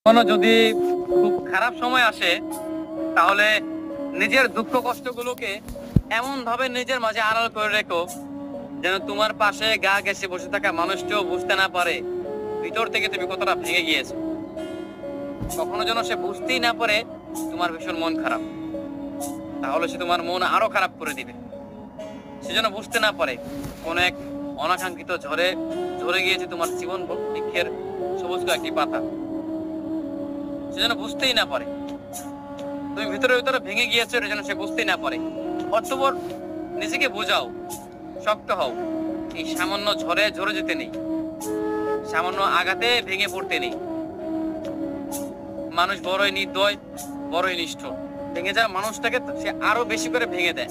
কোনো যদি খুব খারাপ সময় আসে তাহলে নিজের দুঃখ কষ্টগুলোকে এমন ভাবে নিজের মাঝে আড়াল করে রেখো যেন তোমার পাশে গা ঘেঁষে বসে থাকা মানুষটাও বুঝতে না পারে ভিতর থেকে তুমি কতটা ভেঙে গিয়েছো। কখনো যেন সে বুঝতেই না পারে তোমার ভীষণ মন খারাপ, তাহলে সে তোমার মন আরো খারাপ করে দিবে। সে যেন বুঝতে না পারে কোন এক অনাকাঙ্ক্ষিত ঝড়ে ঝরে গিয়েছে তোমার জীবন বৃক্ষের সবুজ কয়েকটি পাতা। সে যেন বুঝতেই না পারে তুমি ভিতরে ভিতরে ভেঙে গিয়েছো, এটা যেন সে বুঝতেই না পারে। অতঃপর নিজেকে বোঝাও, শক্ত হও। এই সামান্য ঝড়ে ঝরে যেতে নেই, সামান্য আঘাতে ভেঙে পড়তে নেই। মানুষ বড়ই নির্দয়, বড়ই নিষ্ঠুর। ভেঙে যাওয়া মানুষটাকে সে আরো বেশি করে ভেঙে দেয়।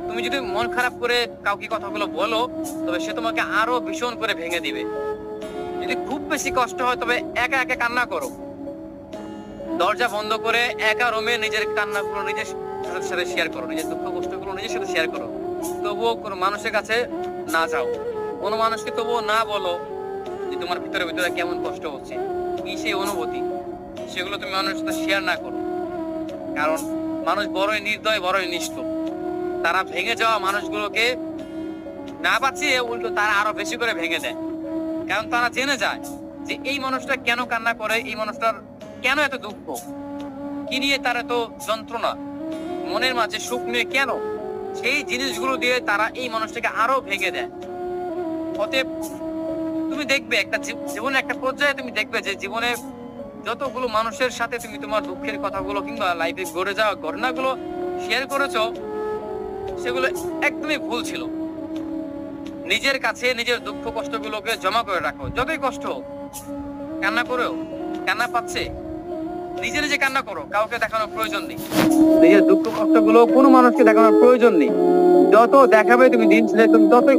তুমি যদি মন খারাপ করে কাউকে কথাগুলো বলো তবে সে তোমাকে আরো ভীষণ করে ভেঙে দিবে। যদি খুব বেশি কষ্ট হয় তবে একা একা কান্না করো, দরজা বন্ধ করে একা রুমে নিজের কান্নাগুলো নিজের সাথে শেয়ার করো, নিজের দুঃখ কষ্টগুলো নিজের সাথে শেয়ার করো। তবুও কোনো মানুষের কাছে না যাও, কোনো মানুষকে তবুও না বলো যে তোমার ভিতরে ভিতরে কেমন কষ্ট হচ্ছে, কি সেই অনুভূতি, সেগুলো তুমি মানুষের সাথে শেয়ার না করো। কারণ মানুষ বড়ই নির্দয়, বড়ই নিষ্ঠুর। তারা ভেঙে যাওয়া মানুষগুলোকে না বাঁচিয়ে উল্টো তারা আরো বেশি করে ভেঙে দেয়। কারণ তারা জেনে যায় যে এই মানুষটা কেন কান্না করে, এই মানুষটার কেন এত দুঃখ, কি নিয়ে তার এত যন্ত্রণা, মনের মাঝে সুখ নিয়ে কেন, সেই জিনিসগুলো দিয়ে তারা এই মানুষটাকে আরো ভেঙে দেয়। অতএব তুমি দেখবে একটা জীবনে একটা পর্যায়ে তুমি দেখবে যে জীবনে যতগুলো মানুষের সাথে তুমি তোমার দুঃখের কথাগুলো কিংবা লাইফে ঘটে যাওয়া ঘটনাগুলো শেয়ার করেছো সেগুলো একদমই ভুল ছিল। নিজের কাছে নিজের দুঃখ কষ্টগুলোকে জমা করে রাখো, যতই কষ্ট হোক। কান্না করেও কান্না পাচ্ছে নিজে নিজে কান্না করো, কাউকে দেখানোর প্রয়োজন নেই। নিজের দুঃখ কষ্টগুলো কোনো মানুষকে দেখানোর প্রয়োজন নেই। যত দেখাবে তুমি দিন শেষে তুমি ততই